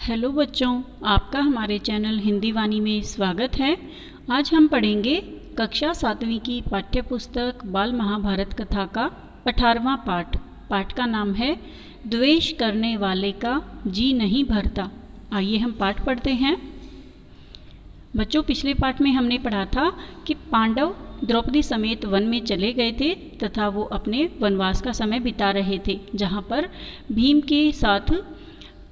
Hello बच्चों, आपका हमारे चैनल हिंदी वाणी में स्वागत है। आज हम पढ़ेंगे कक्षा 7वीं की पाठ्य पुस्तक बाल महाभारत कथा का 18वां पाठ। पाठ का नाम है द्वेष करने वाले का जी नहीं भरता। आइए हम पाठ पढ़ते हैं। बच्चों, पिछले पाठ में हमने पढ़ा था कि पांडव द्रौपदी समेत वन में चले गए थे तथा वो अपने वनवास का समय बिता रहे थे, जहाँ पर भीम के साथ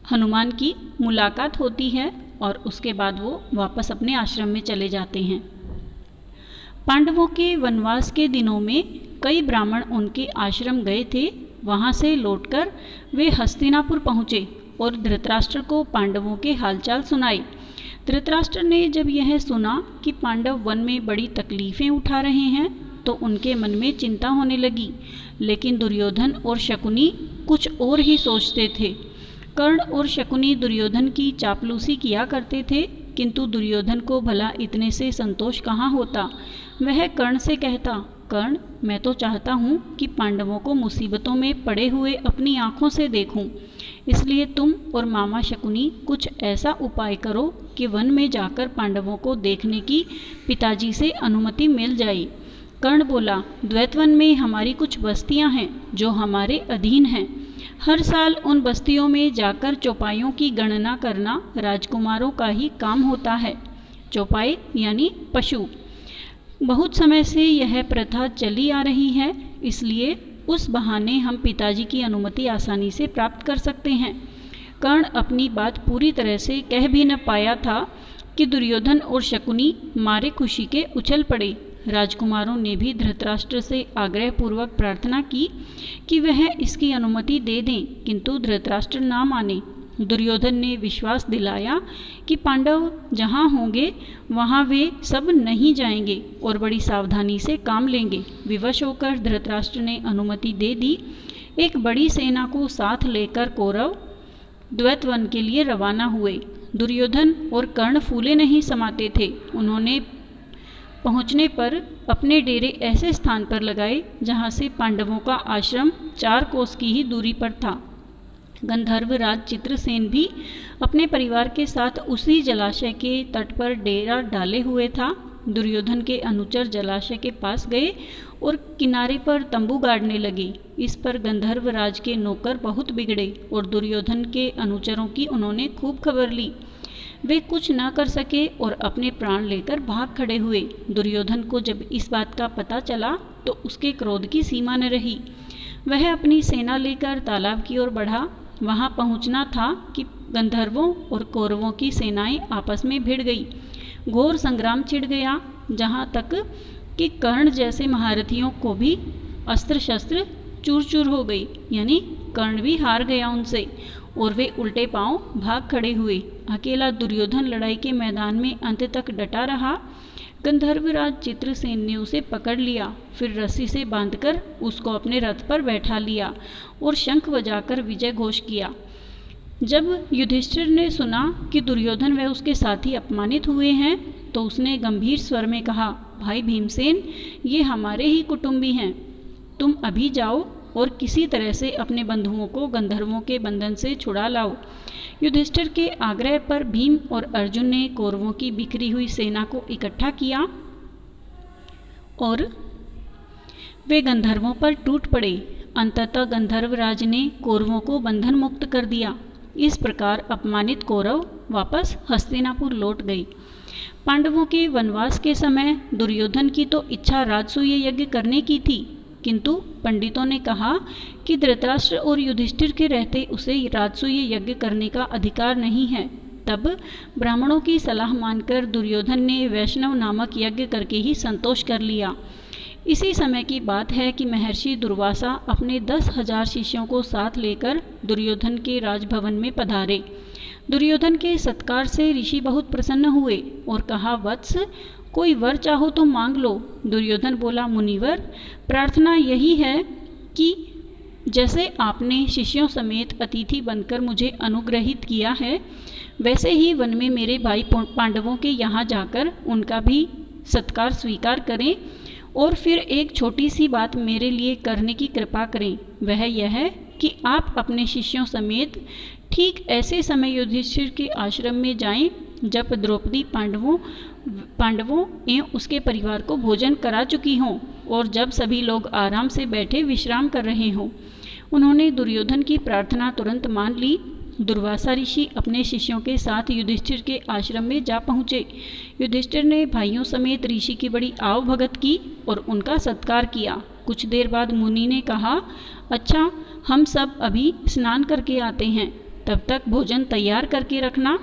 हनुमान की मुलाकात होती है और उसके बाद वो वापस अपने आश्रम में चले जाते हैं। पांडवों के वनवास के दिनों में कई ब्राह्मण उनके आश्रम गए थे। वहाँ से लौटकर वे हस्तिनापुर पहुँचे और धृतराष्ट्र को पांडवों के हालचाल सुनाए। धृतराष्ट्र ने जब यह सुना कि पांडव वन में बड़ी तकलीफ़ें उठा रहे हैं तो उनके मन में चिंता होने लगी। लेकिन दुर्योधन और शकुनी कुछ और ही सोचते थे। कर्ण और शकुनी दुर्योधन की चापलूसी किया करते थे, किंतु दुर्योधन को भला इतने से संतोष कहाँ होता। वह कर्ण से कहता, कर्ण, मैं तो चाहता हूँ कि पांडवों को मुसीबतों में पड़े हुए अपनी आँखों से देखूँ। इसलिए तुम और मामा शकुनी कुछ ऐसा उपाय करो कि वन में जाकर पांडवों को देखने की पिताजी से अनुमति मिल जाए। कर्ण बोला, द्वैतवन में हमारी कुछ बस्तियाँ हैं जो हमारे अधीन हैं। हर साल उन बस्तियों में जाकर चौपाइयों की गणना करना राजकुमारों का ही काम होता है। चौपाई यानी पशु। बहुत समय से यह प्रथा चली आ रही है, इसलिए उस बहाने हम पिताजी की अनुमति आसानी से प्राप्त कर सकते हैं। कर्ण अपनी बात पूरी तरह से कह भी न पाया था कि दुर्योधन और शकुनी मारे खुशी के उछल पड़े। राजकुमारों ने भी धृतराष्ट्र से आग्रहपूर्वक प्रार्थना की कि वह इसकी अनुमति दे दें, किंतु धृतराष्ट्र ना माने। दुर्योधन ने विश्वास दिलाया कि पांडव जहाँ होंगे वहाँ वे सब नहीं जाएंगे और बड़ी सावधानी से काम लेंगे। विवश होकर धृतराष्ट्र ने अनुमति दे दी। एक बड़ी सेना को साथ लेकर कौरव द्वैतवन के लिए रवाना हुए। दुर्योधन और कर्ण फूले नहीं समाते थे। उन्होंने पहुंचने पर अपने डेरे ऐसे स्थान पर लगाए जहां से पांडवों का आश्रम 4 कोस की ही दूरी पर था। गंधर्वराज चित्रसेन भी अपने परिवार के साथ उसी जलाशय के तट पर डेरा डाले हुए था। दुर्योधन के अनुचर जलाशय के पास गए और किनारे पर तंबू गाड़ने लगे। इस पर गंधर्वराज के नौकर बहुत बिगड़े और दुर्योधन के अनुचरों की उन्होंने खूब खबर ली। वे कुछ न कर सके और अपने प्राण लेकर भाग खड़े हुए। दुर्योधन को जब इस बात का पता चला तो उसके क्रोध की सीमा न रही। वह अपनी सेना लेकर तालाब की ओर बढ़ा। वहां पहुंचना था कि गंधर्वों और कौरवों की सेनाएं आपस में भिड़ गई। घोर संग्राम छिड़ गया, जहां तक कि कर्ण जैसे महारथियों को भी अस्त्र शस्त्र चूर चूर हो गई, यानी कर्ण भी हार गया उनसे और वे उल्टे पांव भाग खड़े हुए। अकेला दुर्योधन लड़ाई के मैदान में अंत तक डटा रहा। गंधर्वराज चित्रसेन ने उसे पकड़ लिया, फिर रस्सी से बांधकर उसको अपने रथ पर बैठा लिया और शंख बजाकर विजय घोष किया। जब युधिष्ठिर ने सुना कि दुर्योधन व उसके साथी अपमानित हुए हैं तो उसने गंभीर स्वर में कहा, भाई भीमसेन, ये हमारे ही कुटुंबी हैं। तुम अभी जाओ और किसी तरह से अपने बंधुओं को गंधर्वों के बंधन से छुड़ा लाओ। युधिष्ठिर के आग्रह पर भीम और अर्जुन ने कौरवों की बिखरी हुई सेना को इकट्ठा किया और वे गंधर्वों पर टूट पड़े। अंततः गंधर्वराज ने कौरवों को बंधन मुक्त कर दिया। इस प्रकार अपमानित कौरव वापस हस्तिनापुर लौट गए। पांडवों के वनवास के समय दुर्योधन की तो इच्छा राजसूय यज्ञ करने की थी, किंतु पंडितों ने कहा कि धृतराष्ट्र और युधिष्ठिर के रहते उसे राजसूय यज्ञ करने का अधिकार नहीं है। तब ब्राह्मणों की सलाह मानकर दुर्योधन ने वैष्णव नामक यज्ञ करके ही संतोष कर लिया। इसी समय की बात है कि महर्षि दुर्वासा अपने 10,000 शिष्यों को साथ लेकर दुर्योधन के राजभवन में पधारे। दुर्योधन के सत्कार से ऋषि बहुत प्रसन्न हुए और कहा, वत्स, कोई वर चाहो तो मांग लो। दुर्योधन बोला, मुनिवर, प्रार्थना यही है कि जैसे आपने शिष्यों समेत अतिथि बनकर मुझे अनुग्रहित किया है, वैसे ही वन में मेरे भाई पांडवों के यहाँ जाकर उनका भी सत्कार स्वीकार करें और फिर एक छोटी सी बात मेरे लिए करने की कृपा करें। वह यह है कि आप अपने शिष्यों समेत ठीक ऐसे समय युधिष्ठिर के आश्रम में जाएं जब द्रौपदी पांडवों एवं उसके परिवार को भोजन करा चुकी हों और जब सभी लोग आराम से बैठे विश्राम कर रहे हों। उन्होंने दुर्योधन की प्रार्थना तुरंत मान ली। दुर्वासा ऋषि अपने शिष्यों के साथ युधिष्ठिर के आश्रम में जा पहुँचे। युधिष्ठिर ने भाइयों समेत ऋषि की बड़ी आव भगत की और उनका सत्कार किया। कुछ देर बाद मुनि ने कहा, अच्छा, हम सब अभी स्नान करके आते हैं, तब तक भोजन तैयार करके रखना।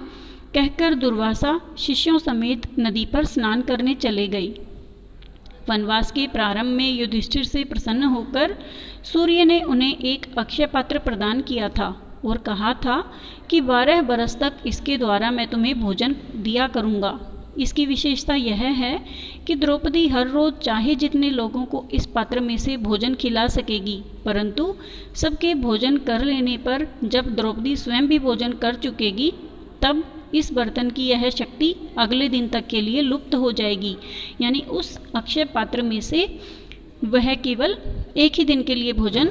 कहकर दुर्वासा शिष्यों समेत नदी पर स्नान करने चले गए। वनवास के प्रारंभ में युधिष्ठिर से प्रसन्न होकर सूर्य ने उन्हें एक अक्षय पात्र प्रदान किया था और कहा था कि 12 बरस तक इसके द्वारा मैं तुम्हें भोजन दिया करूँगा। इसकी विशेषता यह है कि द्रौपदी हर रोज चाहे जितने लोगों को इस पात्र में से भोजन खिला सकेगी, परंतु सबके भोजन कर लेने पर जब द्रौपदी स्वयं भी भोजन कर चुकेगी तब इस बर्तन की यह शक्ति अगले दिन तक के लिए लुप्त हो जाएगी। यानी उस अक्षय पात्र में से वह केवल एक ही दिन के लिए भोजन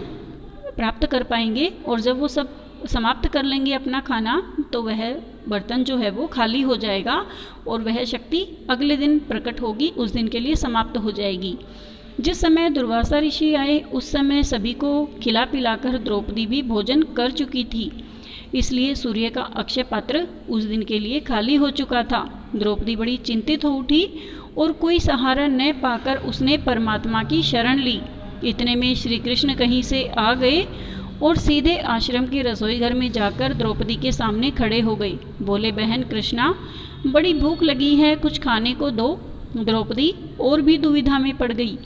प्राप्त कर पाएंगे और जब वो सब समाप्त कर लेंगे अपना खाना तो वह बर्तन जो है वो खाली हो जाएगा और वह शक्ति अगले दिन प्रकट होगी, उस दिन के लिए समाप्त हो जाएगी। जिस समय दुर्वासा ऋषि आए उस समय सभी को खिला पिलाकर द्रौपदी भी भोजन कर चुकी थी, इसलिए सूर्य का अक्षय पात्र उस दिन के लिए खाली हो चुका था। द्रौपदी बड़ी चिंतित हो उठी और कोई सहारा न पाकर उसने परमात्मा की शरण ली। इतने में श्री कृष्ण कहीं से आ गए और सीधे आश्रम के रसोई घर में जाकर द्रौपदी के सामने खड़े हो गए। बोले, बहन कृष्णा, बड़ी भूख लगी है, कुछ खाने को दो। द्रौपदी और भी दुविधा में पड़ गई।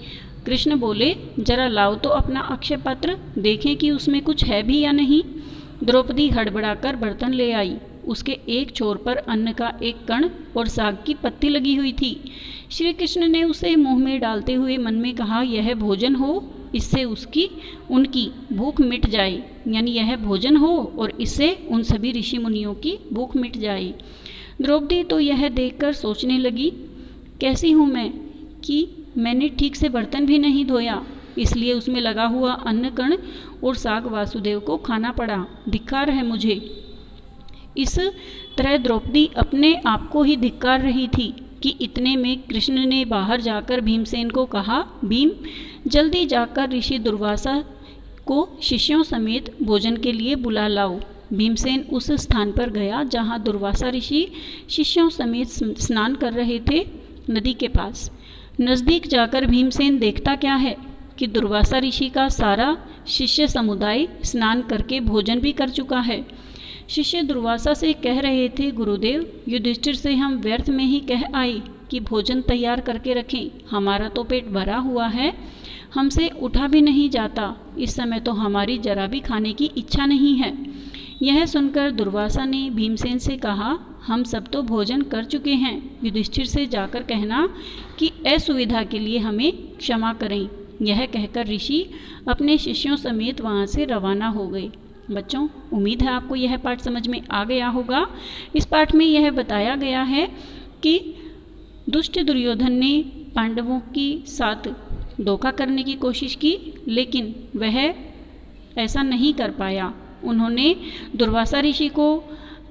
कृष्ण बोले, जरा लाओ तो अपना अक्षय पात्र, देखें कि उसमें कुछ है भी या नहीं। द्रौपदी हड़बड़ाकर बर्तन ले आई। उसके एक छोर पर अन्न का एक कण और साग की पत्ती लगी हुई थी। श्री कृष्ण ने उसे मुंह में डालते हुए मन में कहा, यह भोजन हो, इससे उनकी भूख मिट जाए। यानी यह भोजन हो और इससे उन सभी ऋषि मुनियों की भूख मिट जाए। द्रौपदी तो यह देखकर सोचने लगी, कैसी हूँ मैं कि मैंने ठीक से बर्तन भी नहीं धोया, इसलिए उसमें लगा हुआ अन्न कण और साग वासुदेव को खाना पड़ा। धिक्कार है मुझे। इस तरह द्रौपदी अपने आप को ही धिक्कार रही थी कि इतने में कृष्ण ने बाहर जाकर भीमसेन को कहा, भीम, जल्दी जाकर ऋषि दुर्वासा को शिष्यों समेत भोजन के लिए बुला लाओ। भीमसेन उस स्थान पर गया जहाँ दुर्वासा ऋषि शिष्यों समेत स्नान कर रहे थे, नदी के पास। नज़दीक जाकर भीमसेन देखता क्या है कि दुर्वासा ऋषि का सारा शिष्य समुदाय स्नान करके भोजन भी कर चुका है। शिष्य दुर्वासा से कह रहे थे, गुरुदेव, युधिष्ठिर से हम व्यर्थ में ही कह आए कि भोजन तैयार करके रखें, हमारा तो पेट भरा हुआ है, हमसे उठा भी नहीं जाता, इस समय तो हमारी जरा भी खाने की इच्छा नहीं है। यह सुनकर दुर्वासा ने भीमसेन से कहा, हम सब तो भोजन कर चुके हैं, युधिष्ठिर से जाकर कहना कि असुविधा के लिए हमें क्षमा करें। यह कहकर ऋषि अपने शिष्यों समेत वहाँ से रवाना हो गए। बच्चों, उम्मीद है आपको यह पाठ समझ में आ गया होगा। इस पाठ में यह बताया गया है कि दुष्ट दुर्योधन ने पांडवों के साथ धोखा करने की कोशिश की, लेकिन वह ऐसा नहीं कर पाया। उन्होंने दुर्वासा ऋषि को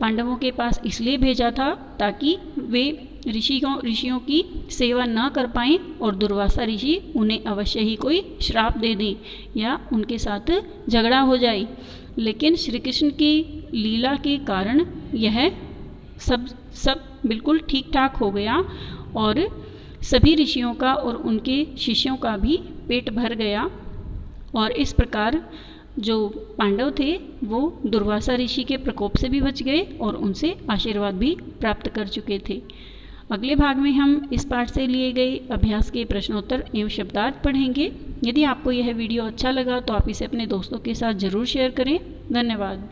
पांडवों के पास इसलिए भेजा था ताकि वे ऋषियों की सेवा न कर पाएं और दुर्वासा ऋषि उन्हें अवश्य ही कोई श्राप दे दें या उनके साथ झगड़ा हो जाए। लेकिन श्री कृष्ण की लीला के कारण यह सब बिल्कुल ठीक ठाक हो गया और सभी ऋषियों का और उनके शिष्यों का भी पेट भर गया और इस प्रकार जो पांडव थे वो दुर्वासा ऋषि के प्रकोप से भी बच गए और उनसे आशीर्वाद भी प्राप्त कर चुके थे। अगले भाग में हम इस पाठ से लिए गए अभ्यास के प्रश्नोत्तर एवं शब्दार्थ पढ़ेंगे। यदि आपको यह वीडियो अच्छा लगा तो आप इसे अपने दोस्तों के साथ ज़रूर शेयर करें। धन्यवाद।